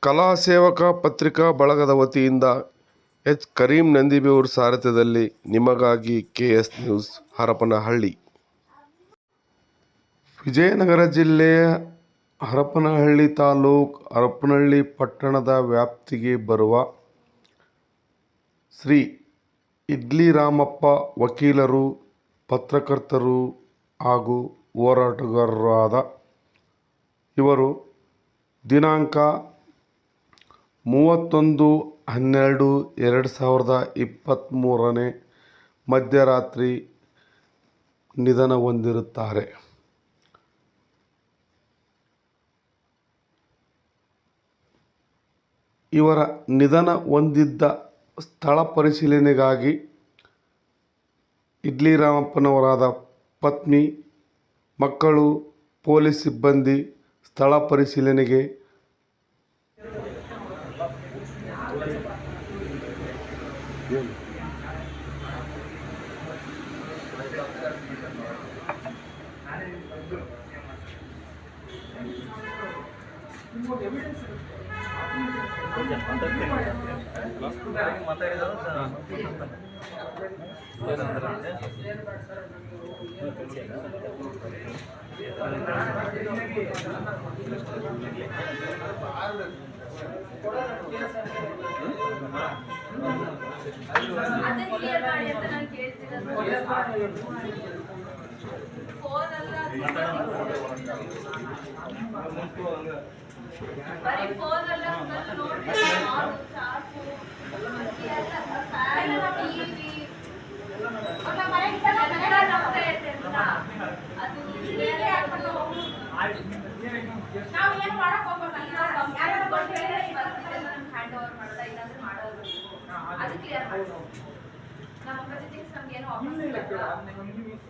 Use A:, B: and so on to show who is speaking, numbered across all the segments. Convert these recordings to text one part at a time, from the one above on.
A: ಕಲಾ ಸೇವಕ ಪತ್ರಿಕಾ ಬಳಗದ ವತಿಯಿಂದ ಎಚ್. ಕರೀಂ ನಂದಿಬೇವೂರ್ ಸಾರಥ್ಯದಲ್ಲಿ ನಿಮಗಾಗಿ KS ನ್ಯೂಸ್ ಹರಪನಹಳ್ಳಿ. ವಿಜಯನಗರ ಜಿಲ್ಲೆಯ ಹರಪನಹಳ್ಳಿ ತಾಲೂಕು ಹರಪನಹಳ್ಳಿ ಪಟ್ಟಣದ ವ್ಯಾಪ್ತಿಗೆ ಬರುವ ಶ್ರೀ ಇಡ್ಲಿ ರಾಮಪ್ಪ ವಕೀಲರು, ಪತ್ರಕರ್ತರು ಹಾಗೂ ಹೋರಾಟಗಾರರಾದ ಇವರು ದಿನಾಂಕ 31/12/2023 ಮಧ್ಯರಾತ್ರಿ ನಿಧನ ಹೊಂದಿರುತ್ತಾರೆ. ಇವರ ನಿಧನ ಹೊಂದಿದ್ದ ಸ್ಥಳ ಪರಿಶೀಲನೆಗಾಗಿ ಇಡ್ಲಿ ರಾಮಪ್ಪನವರಾದ ಪತ್ನಿ, ಮಕ್ಕಳು, ಪೊಲೀಸ್ ಸಿಬ್ಬಂದಿ ಸ್ಥಳ ಪರಿಶೀಲನೆಗೆ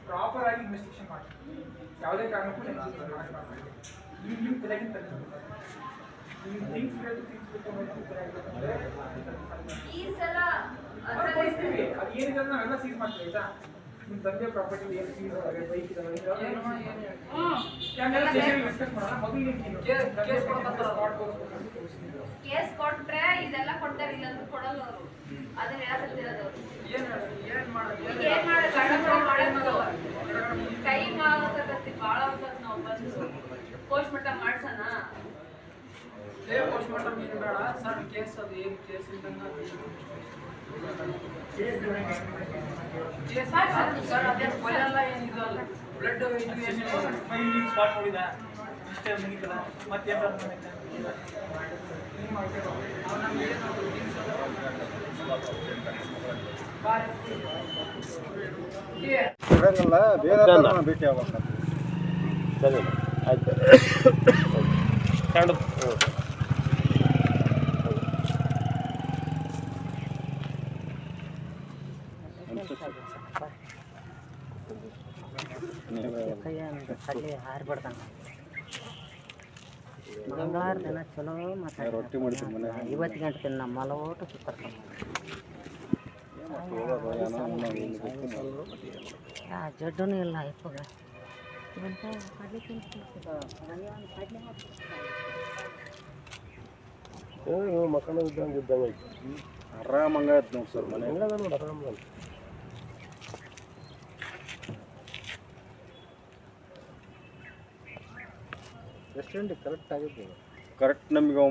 B: ಪ್ರಾಪರ್ ಆಗಿ ಇನ್ವೆಸ್ಟಿಗೇಷನ್ ಮಾಡಿ ಯಾವುದೇ ಕಾರಣಕ್ಕೂ ಈ ಸಲ ಏನಿದೆ ನಾವೆಲ್ಲ ಸೀಸ್ ಮಾಡ್ತೀವಿ ಆಯ್ತಾ. ನಿಮ್ಮ ತಂದೆ ಪ್ರಾಪರ್ಟಿ ಏನು ಸೀಸ್ ಬೈಕ್ ಕೇಸ್ ಕೊಟ್ರೆ ಇದೆಲ್ಲ ಕೊಡ್ತಾರೆ, ಇಲ್ಲಂದ್ರೂ ಕೊಡಲ್ಲ ಅವರು. ಅದನ್ನ ಹೇಳಕತ್ತಿರೋದು ಟೈಮ್ ಆಗತ್ತೆ, ಭಾಳ ಆಗತ್ತೆ. ನಾವು ಬಂದು ಪೋಸ್ಟ್ ಮಾರ್ಟಮ್ ಮಾಡ್ಸೋಣ. ಪೋಸ್ಟ್ ಮಾರ್ಟಮ್ ಏನು ಬೇಡ ಸರ್, ಕೇಸ್ ಅದು ಏನು ಕೇಸ್ ಸರ್ ಅದೇನು ಕೊಲೆಲ್ಲ ಏನಿದಲ್ಲ, ಬ್ಲಡ್ ಸ್ಪಾಟ್ ನೋಡಿದ ಇಷ್ಟೇ ಮುಗಿತಲ್ಲ ಮತ್ತೆ
C: ಇರಂಗಿಲ್ಲ, ಬೇರೆ ಭೇಟಿ ಆಗ್ಬೇಕು. ಸರಿ ಆಯ್ತು.
D: ಮಂಗಳವಾರ ದಿನ ಚಲೋ ಮಾತಾಡ
C: ರೊಟ್ಟಿ ಮಾಡ್ತೀವಿ ಮನೆ.
D: ಇವತ್ತು ಗಂಟೆ ನಮ್ಮ ಮಲೋಟ ಸುತ್ತರ್ಕೊಂಡು ಜಡ್ಡೂ ಇಲ್ಲ ಇಪ್ಪಗ
C: ಮಕ್ಕಳು ಇದ್ದಂಗೆ ಐತಿ. ಆರಾಮಂಗ ಆಯ್ತು ನೋಡಿ ಸರ್, ಮನೆ ಹೆಂಗದ ನೋಡಿ ಆರಾಮ. ಎಷ್ಟು ಗಂಟೆ ಕರೆಕ್ಟ್ ಆಗಿದ್ದು? ಕರೆಕ್ಟ್ ನಮಗೆ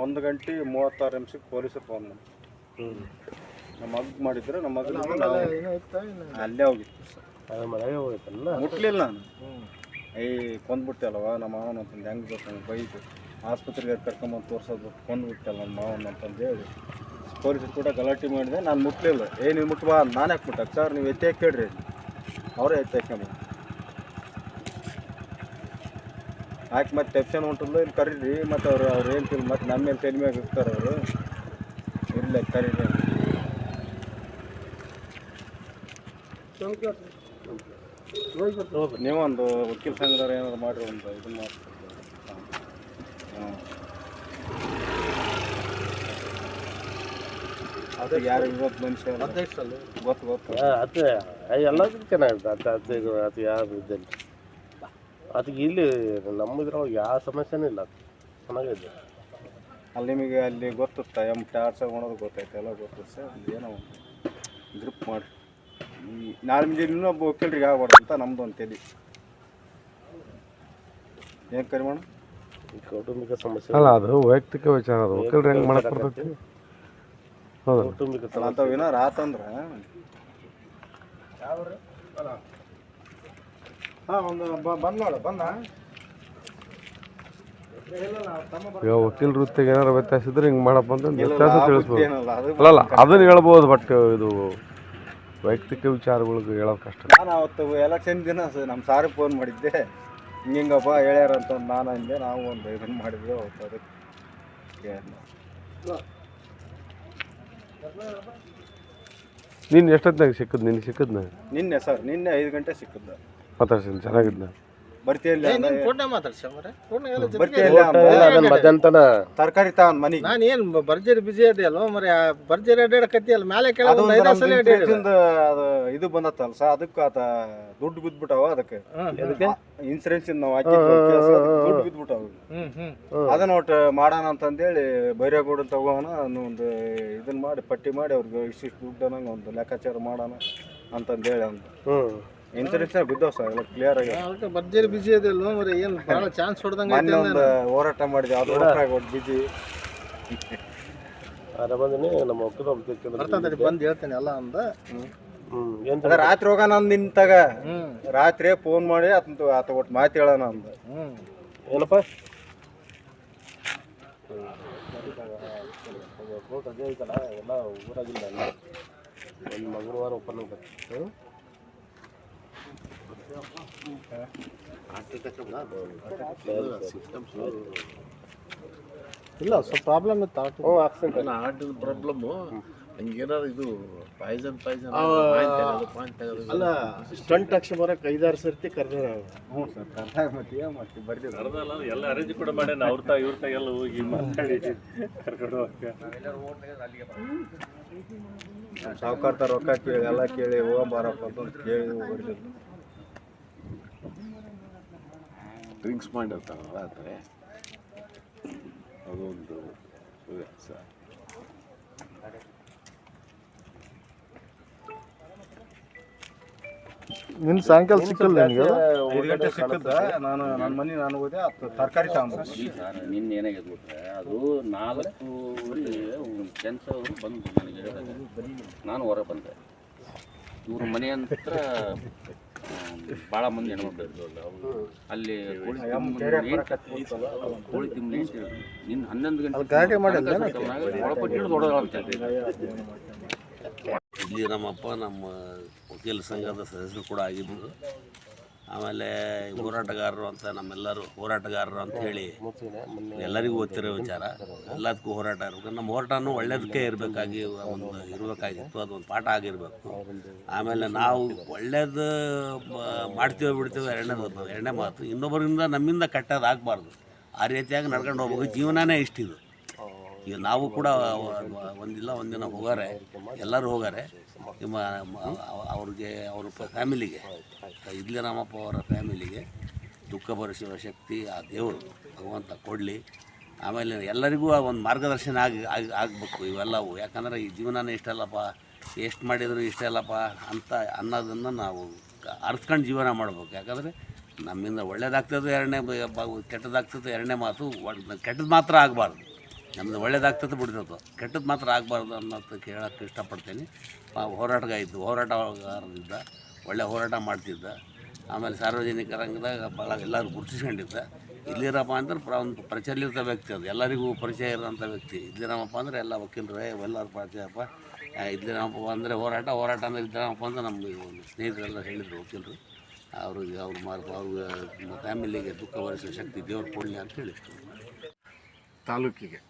C: 1 ಗಂಟೆ 36 ನಿಮಿಷಕ್ಕೆ ಪೊಲೀಸರು ಫೋನ್ ಮಾಡಿ ನಮ್ಮ ಮಗ್ ಮಾಡಿದ್ರೆ ನಮ್ಮ ಮಗ ಅಲ್ಲೇ ಹೋಗಿತ್ತು. ಮನೆಗೆ ಹೋಗಿತ್ತಲ್ಲ, ಮುಟ್ಲಿಲ್ಲ ನಾನು. ಕೊಂದ್ಬಿಟ್ಟೆ ಅಲ್ವ ನಮ್ಮ ಮಾವನ ಅಂತಂದು, ಹೆಂಗೆ ಬೇಕು ಬೈದು ಆಸ್ಪತ್ರೆಗೆ ಕರ್ಕೊಂಬಂದು ತೋರ್ಸೋದು, ಕೊಂದ್ಬಿಟ್ಟಲ್ಲ ನಮ್ಮ ಮಾವನ ಅಂತಂದು ಹೇಳಿ ಪೊಲೀಸರು ಕೂಡ ಗಲಾಟೆ ಮಾಡಿದೆ. ನಾನು ಮುಟ್ಲಿಲ್ಲ. ನೀವು ಮುಟ್ಬಾ, ನಾನು ಯಾಕೆ ಮುಟ್ಟ ಸರ್, ನೀವು ಎತ್ತಿ ಕೇಳ್ರಿ, ಅವರೇ ಎತ್ತಿ ಹಾಕ್ಯಂಬ ಹಾಕಿ ಮತ್ತೆ ಟೆಪ್ಷನ್ ಹೊಂಟಲ್ಲ, ಇಲ್ಲಿ ಕರೀರಿ. ಮತ್ತು ಅವ್ರು ಏನು ತಿಳಿ ಮತ್ತೆ ನಮ್ಮ ಮೇಲೆ ತೆಲಿ ಮ್ಯಾಗ ಇರ್ತಾರೆ ಅವರು. ಇಲ್ಲ ಕರೀರಿ ನೀವೊಂದು ವಕೀಲ ಸಂಘದವ್ರು ಏನಾದ್ರು ಮಾಡಿರಿ, ಒಂದು ಇದನ್ನು ಮಾಡ್ತಾರೆ. ಹಾಂ ಅದು ಯಾರು ಇವತ್ತು ಮನುಷ್ಯ ಗೊತ್ತು ಅದು ಎಲ್ಲದಕ್ಕೂ ಚೆನ್ನಾಗಿರುತ್ತೆ. ಅದು ಯಾರು ಇದ್ದಲ್ಲಿ ಅದಕ್ಕೆ ಇಲ್ಲಿ ನಮ್ಮದ್ರೊಳಗೆ ಯಾವ ಸಮಸ್ಯೆನೂ ಇಲ್ಲ, ಚೆನ್ನಾಗಿದೆ. ಅಲ್ಲಿ ನಿಮಗೆ ಅಲ್ಲಿ ಗೊತ್ತುತ್ತಾ ಟಾರ್ಚ್ ಮಾಡೋದು ಗೊತ್ತೈತೆ ಎಲ್ಲ ಗೊತ್ತೈತೆ ಸರ್ ಏನೋ ಗ್ರಿಪ್ ಮಾಡಿ ನಾಳೆ ಮುಂಜಾನೆ ಇನ್ನೊಬ್ಬ ವಕೀಲರಿಗೆ ಆಗ್ಬಾರ್ದು ಅಂತ ನಮ್ಮದು ಒಂದು ತಲೆ ಏನು ಕರಿಮಣ
E: ಕೌಟುಂಬಿಕ ಸಮಸ್ಯೆ
A: ಅಲ್ಲ ಅದು ವೈಯಕ್ತಿಕ ವಿಚಾರ ಅದು ವಕೀಲರು ಹೆಂಗೆ ಮಾಡಕ್ಕೆ ಬರ್ತೈತಿ ಹೌದು
E: ಕೌಟುಂಬಿಕ
C: ಅಂಥವು ಏನಾರು ಆತಂದ್ರೆ ಹಾಂ ಒಂದು ಬಂದು ನೋಡು ಬಂದ
A: ಈಗ ವಕೀಲ ವೃತ್ತಿಗೆ ಏನಾರು ವ್ಯತ್ಯಾಸ ಇದ್ರೆ ಹಿಂಗೆ ಮಾಡಪ್ಪ ಅಂತ ವ್ಯತ್ಯಾಸ ತಿಳಿಸ್ಬೋದು
C: ಏನಲ್ಲ ಅದು
A: ಅಲ್ಲಲ್ಲ ಅದನ್ನು ಹೇಳ್ಬೋದು ಬಟ್ ಇದು ವೈಯಕ್ತಿಕ ವಿಚಾರಗಳಿಗೆ ಹೇಳೋದು ಕಷ್ಟ.
C: ನಾನು ಅವತ್ತು ಎಲೆಕ್ಷನ್ ದಿನ ನಮ್ಮ ಸಾರಿಗೆ ಫೋನ್ ಮಾಡಿದ್ದೆ ಹಿಂಗಪ್ಪ ಹೇಳ್ಯಾರ ಅಂತ ನಾನು ಅಂದೆ ನಾವು ಒಂದು ಇದನ್ನು ಮಾಡಿದ್ವಿ ಅವತ್ತು ಅದಕ್ಕೆ
A: ನೀನು ಎಷ್ಟೊತ್ತಿನಾಗ ಸಿಕ್ಕದ್ ನಿನ್ಗೆ ಸಿಕ್ಕದ್ನ
C: ನಿನ್ನೆ ಸರ್ ನಿನ್ನೆ 5 ಗಂಟೆ ಸಿಕ್ಕಿದ್ದ
A: ಮಾತಾಡ್ಸಿದ್ದೀನಿ ಚೆನ್ನಾಗಿದ್ನ
C: ಬರ್ತಿಯಲ್ಲ
E: ಮಧ್ಯಾಹ್ನ
C: ತರಕಾರಿ ತಗೊಂಡ್ ಮನೆಗೆ
F: ನಾನು ಏನು ಭರ್ಜರಿ ಬಿಜಿ ಅದೇ ಅಲ್ವ ಮರಿ ಭರ್ಜರಿ ಅಡ್ಡಾಡಕತ್ತಿ ಅಲ್ಲ ಮೇಲೆ ಕೆಳಗೆ ಒಂದು 5 ಸಲ
C: ಅದು ಇದು ಬಂದತ್ತಲ್ಲ ಸರ್ ಅದಕ್ಕೆ ಆತ ದುಡ್ಡು ಬಿದ್ಬಿಟ್ಟವ ಅದಕ್ಕೆ ಇನ್ಸೂರೆನ್ಸ್ ನಾವು ಹಾಕಿದ್ವಿ ದುಡ್ಡು ಬಿದ್ಬಿಟ್ಟವ ಅದನ್ನ ಒಟ್ಟು ಮಾಡೋಣ ಅಂತಂದೇಳಿ ಬೈರೇಗೌಡ ತಗೋಣ ಒಂದು ಇದನ್ನ ಮಾಡಿ ಪಟ್ಟಿ ಮಾಡಿ ಅವ್ರಿಗೆ ಇಷ್ಟಿಷ್ಟು ದುಡ್ಡು ಅನ್ನಂಗೆ ಒಂದು ಲೆಕ್ಕಾಚಾರ ಮಾಡೋಣ ಅಂತಂದೇಳಿ ಅಂದು ಇನ್ಸೂರೆನ್ಸ್ ಬಿದ್ದಾವ ಸರ್ ಎಲ್ಲ ಕ್ಲಿಯರ್ ಆಗಿ
F: ಭರ್ಜರಿ ಬಿಜಿ ಅದೇ ಅಲ್ವ ಮರಿ ಏನು ಭಾಳ ಚಾನ್ಸ್ ಹೊಡೆದಂಗೆ
C: ಮೊನ್ನೆ ಒಂದು ಹೋರಾಟ ಮಾಡಿದ್ವಿ ಅದು ಒಟ್ಟು ಬಿಜಿ
E: ಬಂದಿನಿ ನಮ್ಮ ಒಕ್ಕಲು
F: ಬರ್ತಂತ ಬಂದು ಹೇಳ್ತೇನೆ ಎಲ್ಲ ಅಂದ
E: ಏನು
C: ಅದ ರಾತ್ರಿ ಹೋಗೋಣ ಅಂದ್ ನಿಂತಾಗ ರಾತ್ರಿ ಫೋನ್ ಮಾಡಿ ಆತ ಒಟ್ಟು ಮಾತು ಹೇಳೋಣ ಅಂದ
E: ಏನಪ್ಪ ಅದೇ ಐತಲ್ಲ ಎಲ್ಲ ಊರಾಗಿಲ್ಲ ಎಲ್ಲ ಒಂದು ಮಂಗಳವಾರ ಓಪನ್ ಆಗ್ತದೆ
F: ಇಲ್ಲ ಸ್ವಲ್ಪ ಪ್ರಾಬ್ಲಮ್ ಇತ್ತು
E: ಹಾರ್ಟ್ ಪ್ರಾಬ್ಲಮ್ಮು ಹಂಗೇನಾದ್ರು ಇದು ಪಾಯ್ಸನ್ ಅಲ್ಲ ಸ್ಟಂಟ್ ಹಾಕ್ಸಿ ಬರೋಕೆ 5-6 ಸರ್ತಿ ಕರೆದ
C: ಹ್ಞೂ ಸರ್ ಮತ್ತೆ ಏನು ಮಾಡ್ತೀವಿ ಬರ್ತೀವಿ
E: ಎಲ್ಲ ಅರೇಂಜ್ ಕೂಡ ಮಾಡ್ಯಾನ ಇವ್ರ ಎಲ್ಲ ಹೋಗಿ ಮಾತಾಡಿ ಕರ್ಕೊಂಡು ಹೋಗಕ್ಕೆ
C: ಸಾವುಕಾರ್ತ ರೊಕ್ಕ ಕೇಳಿ ಎಲ್ಲ ಕೇಳಿ ಹೋಗಂಬಾರಪ್ಪ ಅಂತ ಕೇಳಿ ಬರ್ತಿದ್ವಿ
E: ಡ್ರಿಂಕ್ಸ್ ಮಾಡಿರ್ತಾರಲ್ಲ ಆ ಥರ ಅದೊಂದು
F: ನಿನ್ನ ಸಾಯಂಕಾಲ ಸಿಕ್ಕಲ್ಲ ನಿನಗೆ
C: 5 ಗಂಟೆ ಸಿಕ್ಕದ ನಾನು ನನ್ನ ಮನೆ ನಾನು ಹೋದೆ ತರಕಾರಿ ತಗೊಂಡು
G: ನಿನ್ನೆ ಏನಾಗಿದೆ ಬಿಟ್ರೆ ಅದು 4 ಕೆನ್ಸ ಅವರು ಬಂದು ನನಗೆ ಹೇಳಿದಾಗ ನಾನು ಹೊರ ಬಂದೆ ಇವ್ರ ಮನೆ ಹತ್ರ ಭಾಳ ಮಂದಿ ಹೆಣ್ಮಕ್ಳು ಇರ್ತಾರಲ್ಲ ಅವರು ಅಲ್ಲಿ ಕೋಳಿ ತಿಮ್ಮನೆ ಅಂತ ಹೇಳಿದ್ರು ನಿನ್ನ 11 ಗಂಟೆ ಒಳಪಟ್ಟು ದೊಡ್ಡದಾಗ್ತಾ
H: ಇಲ್ಲಿ ನಮ್ಮಪ್ಪ ನಮ್ಮ ವಕೀಲ ಸಂಘದ ಸದಸ್ಯರು ಕೂಡ ಆಗಿದ್ದರು. ಆಮೇಲೆ ಹೋರಾಟಗಾರರು ಅಂತ ನಮ್ಮೆಲ್ಲರೂ ಹೋರಾಟಗಾರರು ಅಂತ ಹೇಳಿ ಎಲ್ಲರಿಗೂ ಗೊತ್ತಿರೋ ವಿಚಾರ. ಎಲ್ಲದಕ್ಕೂ ಹೋರಾಟ ಇರಬೇಕು. ನಮ್ಮ ಹೋರಾಟನೂ ಒಳ್ಳೇದಕ್ಕೆ ಇರಬೇಕಾಗಿತ್ತು. ಅದೊಂದು ಪಾಠ ಆಗಿರಬೇಕು. ಆಮೇಲೆ ನಾವು ಒಳ್ಳೇದು ಮಾಡ್ತೀವೋ ಬಿಡ್ತೀವೋ ಎರಡನೇ ಮಾತು. ಇನ್ನೊಬ್ಬರಿಂದ ನಮ್ಮಿಂದ ಕೆಟ್ಟದಾಗಬಾರ್ದು. ಆ ರೀತಿಯಾಗಿ ನಡ್ಕೊಂಡು ಹೋಗ್ಬೇಕು. ಜೀವನನೇ ಇಷ್ಟಿದು. ಈಗ ನಾವು ಕೂಡ ಒಂದಿನ ಹೋಗಾರೆ, ಎಲ್ಲರೂ ಹೋಗಾರೆ. ಅವ್ರಿಗೆ ಅವ್ರ ಫ್ಯಾಮಿಲಿಗೆ ಇಡ್ಲಿ ರಾಮಪ್ಪ ಅವರ ಫ್ಯಾಮಿಲಿಗೆ ದುಃಖ ಭರಿಸುವ ಶಕ್ತಿ ಆ ದೇವರು ಭಗವಂತ ಕೊಡಲಿ. ಆಮೇಲೆ ಎಲ್ಲರಿಗೂ ಒಂದು ಮಾರ್ಗದರ್ಶನ ಆಗಬೇಕು ಇವೆಲ್ಲವು. ಯಾಕಂದರೆ ಈ ಜೀವನನೇ ಇಷ್ಟಲ್ಲಪ್ಪ, ಎಷ್ಟು ಮಾಡಿದರೂ ಇಷ್ಟಲ್ಲಪ್ಪ ಅಂತ ಅನ್ನೋದನ್ನು ನಾವು ಅರ್ತ್ಕೊಂಡು ಜೀವನ ಮಾಡ್ಬೇಕು. ಯಾಕಂದರೆ ನಮ್ಮಿಂದ ಒಳ್ಳೇದಾಗ್ತದೆ ಕೆಟ್ಟದಾಗ್ತದೆ ಎರಡನೇ ಮಾತು. ಕೆಟ್ಟದ್ದು ಮಾತ್ರ ಆಗಬಾರ್ದು. ನಮ್ಮದು ಒಳ್ಳೇದಾಗ್ತದೆ ಬಿಡ್ತದೆ, ಕೆಟ್ಟದ್ದು ಮಾತ್ರ ಆಗಬಾರ್ದು ಅನ್ನೋದಕ್ಕೆ ಹೇಳೋಕ್ಕೆ ಇಷ್ಟಪಡ್ತೀನಿ. ಹೋರಾಟಗಾರರಿದ್ದ, ಒಳ್ಳೆ ಹೋರಾಟ ಮಾಡ್ತಿದ್ದ. ಆಮೇಲೆ ಸಾರ್ವಜನಿಕ ರಂಗದಾಗ ಭಾಳ ಎಲ್ಲರೂ ಗುರುತಿಸ್ಕೊಂಡಿದ್ದ. ಇಲ್ಲಿರಪ್ಪ ಅಂದ್ರೆ ಒಂದು ಪ್ರಚಲಿತ ವ್ಯಕ್ತಿ. ಅದು ಎಲ್ಲರಿಗೂ ಪರಿಚಯ ಇರೋಂಥ ವ್ಯಕ್ತಿ. ಇಲ್ಲಿರಾಮಪ್ಪ ಅಂದರೆ ಎಲ್ಲ ವಕೀಲರೇ ಎಲ್ಲರೂ ಪರಿಚಯಪ್ಪ. ಇಲ್ಲಿರಾಮಪ್ಪ ಅಂದರೆ ಹೋರಾಟ ಅಂದರೆ ಇಲ್ಲಿರಾಮಪ್ಪ ಅಂತ ನಮಗೆ ಒಂದು ಸ್ನೇಹಿತರೆಲ್ಲ ಹೇಳಿದರು ವಕೀಲರು. ಅವ್ರ ಫ್ಯಾಮಿಲಿಗೆ ದುಃಖ ಭರಿಸುವ ಶಕ್ತಿ ದೇವ್ರು ಕೊಡಲಿ ಅಂತ ಹೇಳಿ
E: ತಾಲೂಕಿಗೆ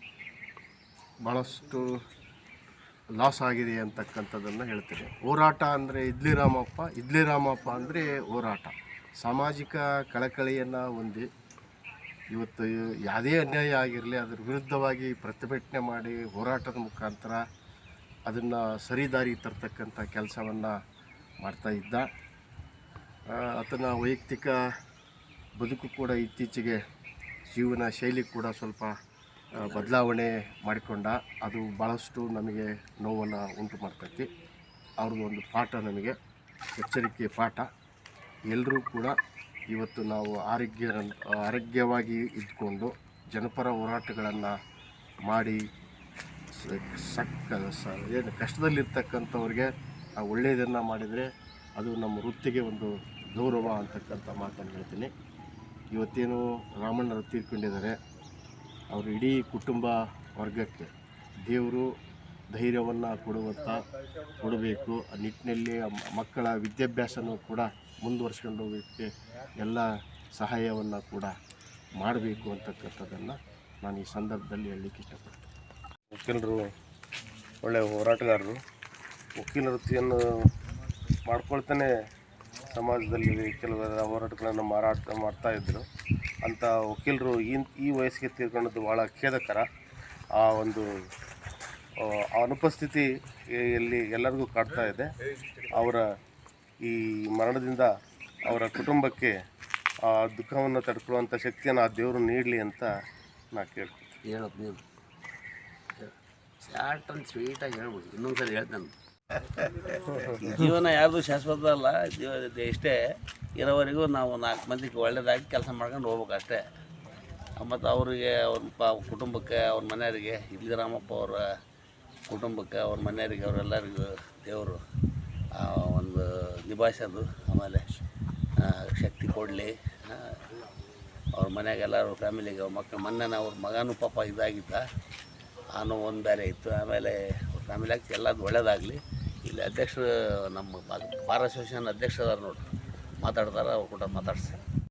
E: ಭಾಳಷ್ಟು ಲಾಸ್ ಆಗಿದೆ ಅಂತಕ್ಕಂಥದ್ದನ್ನು ಹೇಳ್ತೀನಿ. ಹೋರಾಟ ಅಂದರೆ ಇಡ್ಲಿ ರಾಮಪ್ಪ ಅಂದರೆ ಹೋರಾಟ. ಸಾಮಾಜಿಕ ಕಳಕಳಿಯನ್ನು ಹೊಂದಿ ಇವತ್ತು ಯಾವುದೇ ಅನ್ಯಾಯ ಆಗಿರಲಿ ಅದರ ವಿರುದ್ಧವಾಗಿ ಪ್ರತಿಭಟನೆ ಮಾಡಿ ಹೋರಾಟದ ಮುಖಾಂತರ ಅದನ್ನು ಸರಿದಾರಿ ತರ್ತಕ್ಕಂಥ ಕೆಲಸವನ್ನು ಮಾಡ್ತಾಯಿದ್ದ. ಆತನ ವೈಯಕ್ತಿಕ ಬದುಕು ಕೂಡ ಇತ್ತೀಚೆಗೆ ಜೀವನ ಶೈಲಿ ಕೂಡ ಸ್ವಲ್ಪ ಬದಲಾವಣೆ ಮಾಡಿಕೊಂಡ, ಅದು ಭಾಳಷ್ಟು ನಮಗೆ ನೋವನ್ನು ಉಂಟು ಮಾಡ್ತೈತಿ. ಅವ್ರದ್ದು ಒಂದು ಪಾಠ ನಮಗೆ ಎಚ್ಚರಿಕೆ ಪಾಠ. ಎಲ್ಲರೂ ಕೂಡ ಇವತ್ತು ನಾವು ಆರೋಗ್ಯವಾಗಿ ಇದ್ಕೊಂಡು ಜನಪರ ಹೋರಾಟಗಳನ್ನು ಮಾಡಿ ಏನು ಕಷ್ಟದಲ್ಲಿರ್ತಕ್ಕಂಥವ್ರಿಗೆ ಒಳ್ಳೆಯದನ್ನು ಮಾಡಿದರೆ ಅದು ನಮ್ಮ ವೃತ್ತಿಗೆ ಒಂದು ಗೌರವ ಅಂತಕ್ಕಂಥ ಮಾತನ್ನು ಹೇಳ್ತೀನಿ. ಇವತ್ತೇನು ರಾಮಣ್ಣರು ತೀರ್ಕೊಂಡಿದ್ದಾರೆ, ಅವರು ಇಡೀ ಕುಟುಂಬ ವರ್ಗಕ್ಕೆ ದೇವರು ಧೈರ್ಯವನ್ನು ಕೊಡಬೇಕು. ಆ ನಿಟ್ಟಿನಲ್ಲಿ ಮಕ್ಕಳ ವಿದ್ಯಾಭ್ಯಾಸನೂ ಕೂಡ ಮುಂದುವರ್ಸ್ಕೊಂಡು ಹೋಗೋಕ್ಕೆ ಎಲ್ಲ ಸಹಾಯವನ್ನು ಕೂಡ ಮಾಡಬೇಕು ಅಂತಕ್ಕಂಥದ್ದನ್ನು ನಾನು ಈ ಸಂದರ್ಭದಲ್ಲಿ ಹೇಳಲಿಕ್ಕೆ ಇಷ್ಟಪಡ್ತೀನಿ.
A: ವಕೀಲರು ಒಳ್ಳೆಯ ಹೋರಾಟಗಾರರು. ವಕೀಲ ವೃತ್ತಿಯನ್ನು ಮಾಡ್ಕೊಳ್ತಾನೆ ಸಮಾಜದಲ್ಲಿ ಕೆಲವು ಹೋರಾಟಗಳನ್ನು ಮಾಡ್ತಾಯಿದ್ರು. ಅಂಥ ವಕೀಲರು ಈ ವಯಸ್ಸಿಗೆ ತೀರ್ಕೊಂಡದ್ದು ಭಾಳ ಖೇದಕರ. ಆ ಒಂದು ಅನುಪಸ್ಥಿತಿ ಎಲ್ಲಿ ಎಲ್ಲರಿಗೂ ಕಾಡ್ತಾ ಇದೆ. ಅವರ ಈ ಮರಣದಿಂದ ಅವರ ಕುಟುಂಬಕ್ಕೆ ಆ ದುಃಖವನ್ನು ತಡ್ಕೊಳ್ಳುವಂಥ ಶಕ್ತಿಯನ್ನು ಆ ದೇವರು ನೀಡಲಿ ಅಂತ ನಾ ಕೇಳ್ತೀನಿ.
H: ಹೇಳಪ್ಪ ನೀವು ಶಾರ್ಟ್ ಆ್ಯಂಡ್ ಸ್ವೀಟಾಗಿ ಹೇಳ್ಬೋದು. ಇನ್ನೊಂದು ಸಲ ಹೇಳ್ತಾನೆ, ಜೀವನ ಯಾರ್ದು ಶಾಶ್ವತ ಅಲ್ಲ. ಎಷ್ಟೇ ಇರೋವರೆಗೂ ನಾವು 4 ಮಂದಿಗೆ ಒಳ್ಳೆಯದಾಗಿ ಕೆಲಸ ಮಾಡ್ಕೊಂಡು ಹೋಗ್ಬೇಕು ಅಷ್ಟೇ. ಮತ್ತು ಅವರಿಗೆ ಅವ್ರ ಕುಟುಂಬಕ್ಕೆ, ಅವ್ರ ಮನೆಯವರಿಗೆ, ಇಲ್ಲಿ ರಾಮಪ್ಪ ಅವರ ಕುಟುಂಬಕ್ಕೆ, ಅವ್ರ ಮನೆಯವರಿಗೆ, ಅವರೆಲ್ಲರಿಗೂ ದೇವರು ಒಂದು ನಿಭಾಯಿಸೋದು ಆಮೇಲೆ ಶಕ್ತಿ ಕೊಡಲಿ. ಅವ್ರ ಮನೆಯಾಗ ಎಲ್ಲರೂ ಫ್ಯಾಮಿಲಿಗೆ, ಅವ್ರ ಮಕ್ಕಳು, ಮೊನ್ನೆ ಅವ್ರ ಮಗನೂ ಪಾಪ ಇದಾಗಿದ್ದ, ಅನ್ನೋ ಒಂದು ಬೇರೆ ಇತ್ತು. ಆಮೇಲೆ ಅವ್ರ ಫ್ಯಾಮಿಲಿಯಾಗ ಎಲ್ಲದು ಒಳ್ಳೇದಾಗಲಿ. ಇಲ್ಲಿ ಅಧ್ಯಕ್ಷರು ನಮ್ಮ ಬಾರ್ ಅಸೋಸಿಯೇಷನ್ ಅಧ್ಯಕ್ಷರು ಅದಾರ ನೋಡ್ರಿ, ಮಾತಾಡ್ತಾರೆ, ಅವ್ರು ಕೂಡ ಮಾತಾಡ್ಸಿ.